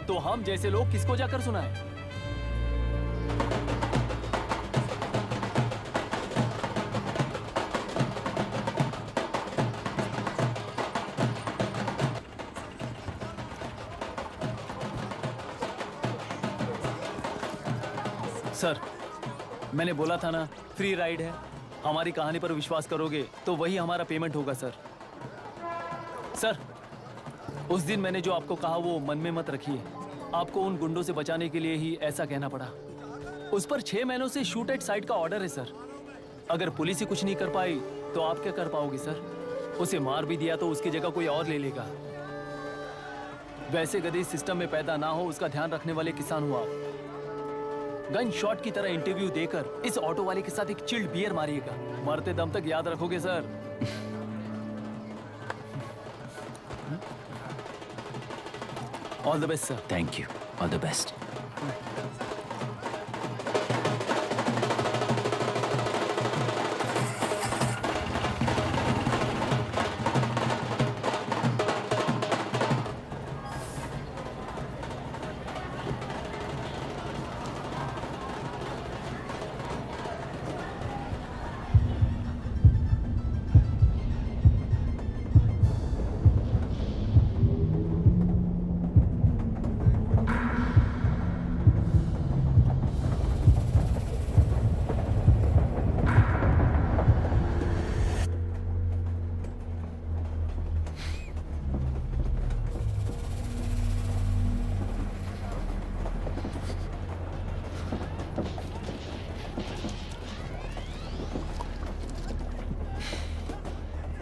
तो हम जैसे लोग किसको जाकर सुनाएं? सर मैंने बोला था ना, फ्री राइड है। हमारी कहानी पर विश्वास करोगे तो वही हमारा पेमेंट होगा सर। सर उस दिन मैंने जो आपको कहा वो मन में मत रखिए। आपको उन गुंडों से बचाने के लिए ही ऐसा कहना पड़ा। उस पर 6 महीनों से शूट एट साइट का ऑर्डर है सर। अगर पुलिस ही कुछ नहीं कर पाई तो आप क्या कर पाओगे सर? उसे मार भी दिया तो उसकी जगह कोई और ले लेगा। वैसे गधे सिस्टम में पैदा ना हो उसका ध्यान रखने वाले किसान हुआ। गन शॉट की तरह इंटरव्यू देकर इस ऑटो वाले के साथ एक चिल्ड बियर मारिएगा। मरते दम तक याद रखोगे sir. All the best sir. Thank you, all the best.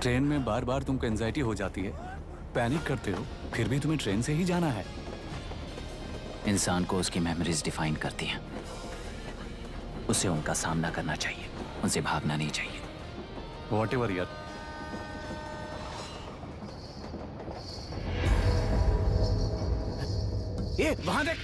Train में बार बार तुमको एंजाइटी हो जाती है, पैनिक करते हो, फिर भी तुम्हें ट्रेन से ही जाना है। इंसान को उसकी मेमोरीज डिफाइन करती हैं। उसे उनका सामना करना चाहिए, उनसे भागना नहीं चाहिए। व्हाटएवर यार। ये वहां देख।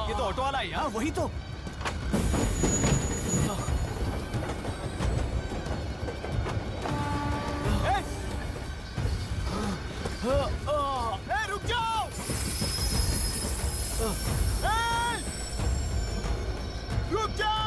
ये तो ऑटो वाला है यार, वही तो। रुक जाओ। रुक जाओ।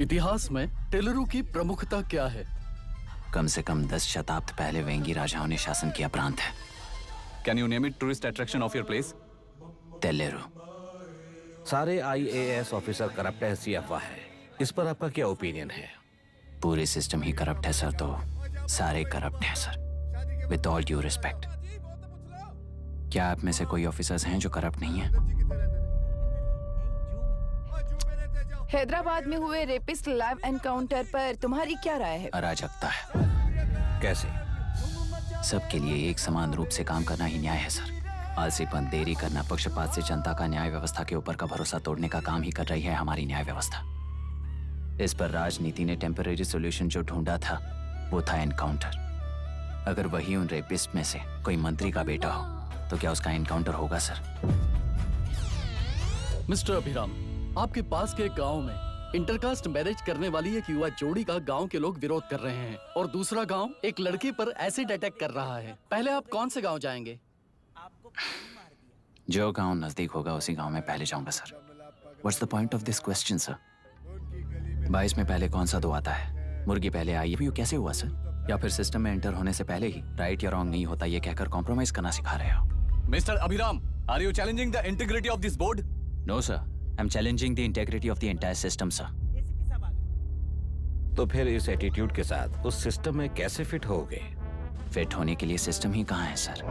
इतिहास में टेलरू की प्रमुखता क्या है? कम से कम 10 शताब्द पहले वेंगी राजाओं ने शासन किया प्रांत है। Can you name it tourist attraction of your place? तेलेरू। सारे IAS ऑफिसर करप्ट है, ऐसी अफवाह है। इस पर आपका क्या ओपिनियन है? पूरे सिस्टम ही करप्ट है सर, तो सारे करप्ट हैं sir. With all due respect, क्या आप में से कोई ऑफिसर्स हैं जो करप्ट नहीं है? हैदराबाद में हुए रेपिस्ट लाइव एनकाउंटर पर तुम्हारी क्या राय है? अराजकता है। कैसे? सबके लिए एक समान रूप से काम करना ही न्याय है सर। आलसीपन, देरी करना, पक्षपात से जनता का न्याय व्यवस्था के ऊपर का भरोसा तोड़ने का काम ही कर रही है हमारी न्याय व्यवस्था। इस पर राजनीति ने टेम्परेरी सोल्यूशन जो ढूंढा था वो था एनकाउंटर। अगर वही उन रेपिस्ट में से कोई मंत्री का बेटा हो तो क्या उसका एनकाउंटर होगा सर? मिस्टर अभिराम, आपके पास के गांव में इंटरकास्ट मैरिज करने वाली एक युवा जोड़ी का गांव के लोग विरोध कर रहे हैं और दूसरा गांव एक लड़की पर एसिड अटैक कर रहा है। पहले आप कौन से गांव जाएंगे? जो गांव नजदीक होगा उसी गांव में पहले जाऊंगा sir. What's the point of this question sir? 22 में पहले कौन सा दो आता है? मुर्गी पहले आई, ये कैसे हुआ सर? या फिर सिस्टम में एंटर होने से पहले ही राइट या रॉन्ग नहीं होता ये कहकर कॉम्प्रोमाइज करना सिखा रहे हो? Mister Abhiram, are you challenging the integrity of this board? No sir, I am challenging the integrity of the entire system sir. तो फिर इस एटीट्यूड के साथ उस सिस्टम में कैसे फिट होगे? फिट होने के लिए सिस्टम ही कहाँ है सर?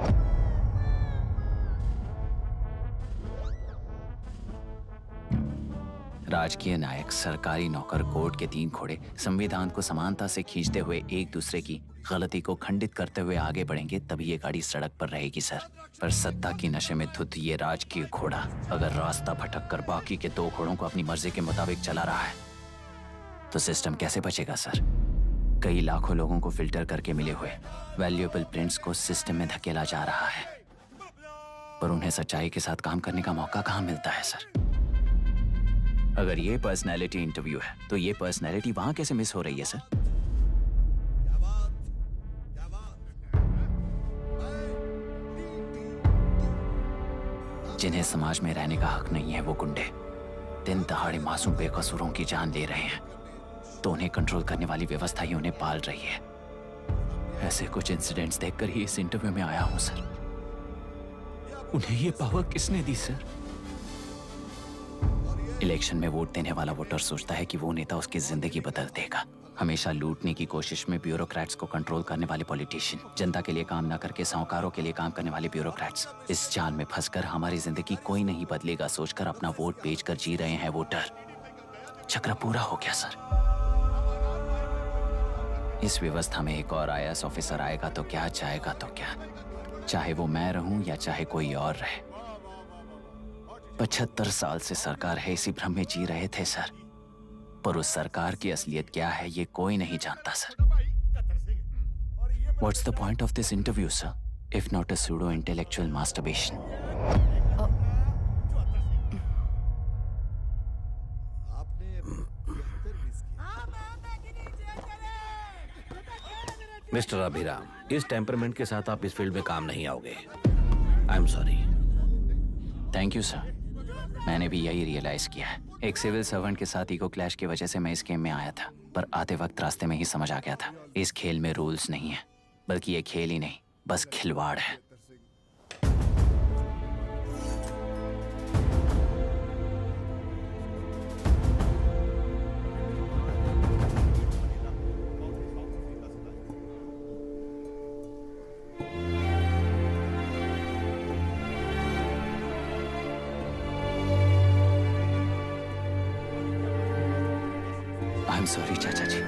राजकीय नायक, सरकारी नौकर, कोर्ट के 3 घोड़े संविधान को समानता से खींचते हुए एक दूसरे की गलती को खंडित करते हुए आगे बढ़ेंगे तभी ये गाड़ी सड़क पर रहेगी सर। पर सत्ता की नशे में धुत ये राजकीय घोड़ा अगर रास्ता भटक कर बाकी के 2 घोड़ों को अपनी मर्जी के मुताबिक चला रहा है तो सिस्टम कैसे बचेगा सर? कई लाखों लोगों को फिल्टर करके मिले हुए वैल्यूएबल प्रिंट्स को सिस्टम में धकेला जा रहा है, पर उन्हें सच्चाई के साथ काम करने का मौका कहाँ मिलता है सर? अगर ये पर्सनैलिटी इंटरव्यू है तो ये पर्सनैलिटी वहां कैसे मिस हो रही है सर? जिन्हें समाज में रहने का हक नहीं है वो गुंडे दिन दहाड़े मासूम बेकसूरों की जान ले रहे हैं तो उन्हें कंट्रोल करने वाली व्यवस्था ही उन्हें पाल रही है। ऐसे कुछ इंसिडेंट्स देखकर ही इस इंटरव्यू में आया हूं सर। उन्हें ये पावर किसने दी सर? इलेक्शन में वोट देने वाला वोटर सोचता है कि वो नेता उसकी जिंदगी बदल देगा। हमेशा लूटने की कोशिश में ब्यूरोक्रेट्स को कंट्रोल करने वाले पॉलिटिशियन, जनता के लिए काम न करके साहूकारों के लिए काम करने वाले ब्यूरोक्रेट्स, इस जाल में फंसकर हमारी जिंदगी कोई नहीं बदलेगा सोचकर अपना वोट बेचकर जी रहे हैं वोटर। चक्र पूरा हो गया सर। इस व्यवस्था में एक और IAS ऑफिसर आएगा तो क्या, जाएगा तो क्या, चाहे वो मैं रहूं या चाहे कोई और रहे। 75 साल से सरकार है, इसी भ्रम में जी रहे थे सर, पर उस सरकार की असलियत क्या है ये कोई नहीं जानता sir. What's the point of this interview, sir, if not a pseudo-intellectual masturbation? Mister Abhiram, इस टेम्परमेंट के साथ आप इस फील्ड में काम नहीं आओगे। I am sorry. Thank you sir, मैंने भी यही रियलाइज किया है। एक सिविल सर्वेंट के साथ ईगो क्लैश की वजह से मैं इस गेम में आया था, पर आते वक्त रास्ते में ही समझ आ गया था इस खेल में रूल्स नहीं है, बल्कि ये खेल ही नहीं बस खिलवाड़ है। आई एम सॉरी चाचा जी।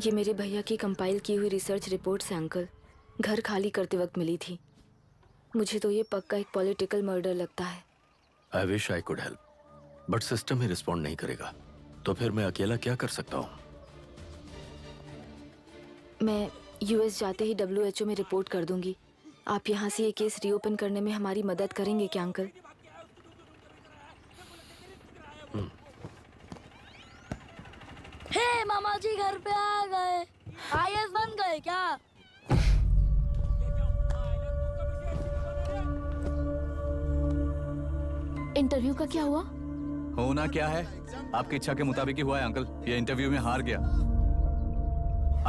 ये मेरे भैया की कंपाइल की हुई रिसर्च रिपोर्ट से अंकल, घर खाली करते वक्त मिली थी। मुझे तो ये पक्का एक पॉलिटिकल मर्डर लगता है। I wish I could help, but system he respond नहीं करेगा, तो फिर मैं अकेला क्या कर सकता हूँ? मैं US जाते ही WHO में रिपोर्ट कर दूंगी। आप यहाँ से ये केस रीओपन करने में हमारी मदद करेंगे क्या अंकल? हे मामा जी घर पे आ गए। IAS बन गए क्या? इंटरव्यू का क्या हुआ? होना क्या है, आपकी इच्छा के मुताबिक ही हुआ है अंकल। ये इंटरव्यू में हार गया।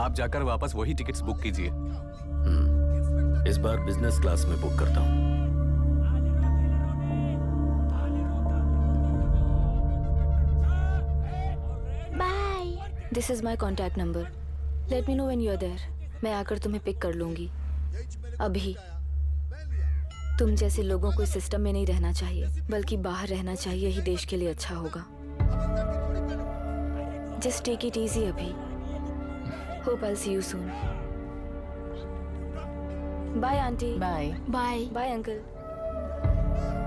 आप जाकर वापस वही टिकट्स बुक कीजिए। इस बार बिजनेस क्लास में बुक करता हूँ। Bye. This is my contact number. Let me know when you are there. मैं आकर तुम्हें पिक कर लूंगी। अभी तुम जैसे लोगों को इस सिस्टम में नहीं रहना चाहिए, बल्कि बाहर रहना चाहिए, ही देश के लिए अच्छा होगा। जस्ट टेक इट इजी अभी। Hope I see you soon. Bye aunty. Bye. Bye bye uncle.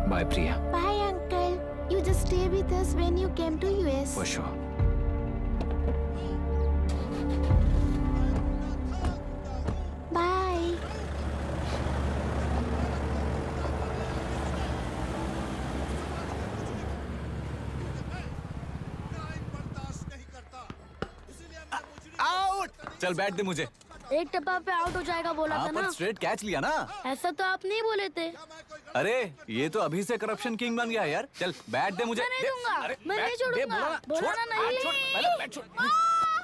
Bye Priya. Bye uncle, you just stay with us when you came to US। For sure. Bye. चल बैठ दे मुझे। एक टप्पा पे out हो जाएगा बोला था ना। स्ट्रेट कैच लिया ना। ऐसा तो आप नहीं बोले थे। अरे ये तो अभी से करप्शन किंग बन गया यार। चल बैठ दे मुझे। मैं नहीं दूंगा, मैं नहीं छोड़ूंगा। बोला ना नहीं।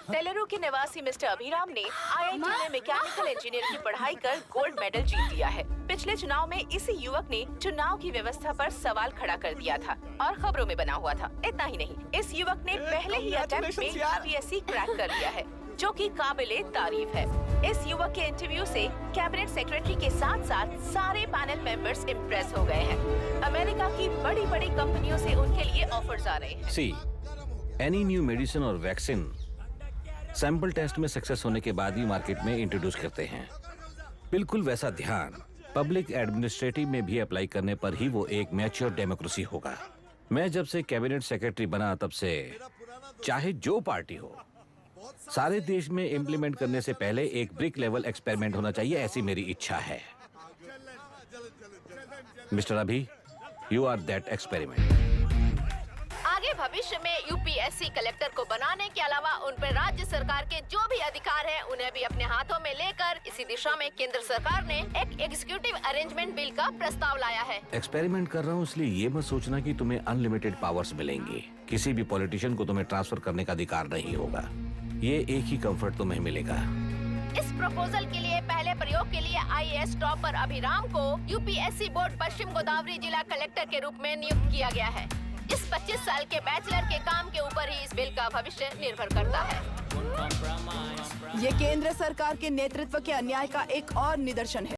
सेलेरू के निवासी मिस्टर अभिराम ने IIT में मैकेनिकल इंजीनियरिंग की पढ़ाई कर गोल्ड मेडल जीत लिया है। पिछले चुनाव में इसी युवक ने चुनाव की व्यवस्था पर सवाल खड़ा कर दिया था और खबरों में बना हुआ था। इतना ही नहीं, इस युवक ने पहले ही अटेम्प्ट में UPSC क्रैक कर लिया है, जो कि काबिले तारीफ है। इस युवक के इंटरव्यू से कैबिनेट सेक्रेटरी के साथ साथ सारे पैनल मेंबर्स इम्प्रेस हो गए हैं। अमेरिका की बड़ी बड़ी कंपनियों से उनके लिए ऑफर्स आ रहे हैं। सी, एनी न्यू मेडिसिन और वैक्सीन सैंपल टेस्ट में सक्सेस होने के बाद ही मार्केट में इंट्रोड्यूस करते हैं। बिल्कुल वैसा ध्यान पब्लिक एडमिनिस्ट्रेटिव में भी अप्लाई करने पर ही वो एक मैच्योर डेमोक्रेसी होगा। मैं जब से कैबिनेट सेक्रेटरी बना तब से चाहे जो पार्टी हो, सारे देश में इम्प्लीमेंट करने से पहले एक ब्रिक लेवल एक्सपेरिमेंट होना चाहिए, ऐसी मेरी इच्छा है। मिस्टर अभी, यू आर दैट एक्सपेरिमेंट। आगे भविष्य में UPSC कलेक्टर को बनाने के अलावा उन पर राज्य सरकार के जो भी अधिकार हैं, उन्हें भी अपने हाथों में लेकर इसी दिशा में केंद्र सरकार ने एक एग्जीक्यूटिव अरेंजमेंट बिल का प्रस्ताव लाया है। एक्सपेरिमेंट कर रहा हूँ इसलिए ये मत सोचना कि तुम्हें अनलिमिटेड पावर्स मिलेंगे। किसी भी पॉलिटिशियन को तुम्हें ट्रांसफर करने का अधिकार नहीं होगा। ये एक ही कंफर्ट तुम्हें मिलेगा। इस प्रपोजल के लिए पहले प्रयोग के लिए IAS टॉपर अभिराम को UPSC बोर्ड पश्चिम गोदावरी जिला कलेक्टर के रूप में नियुक्त किया गया है। इस 25 साल के बैचलर के काम के ऊपर ही इस बिल का भविष्य निर्भर करता है। ये केंद्र सरकार के नेतृत्व के अन्याय का एक और निदर्शन है।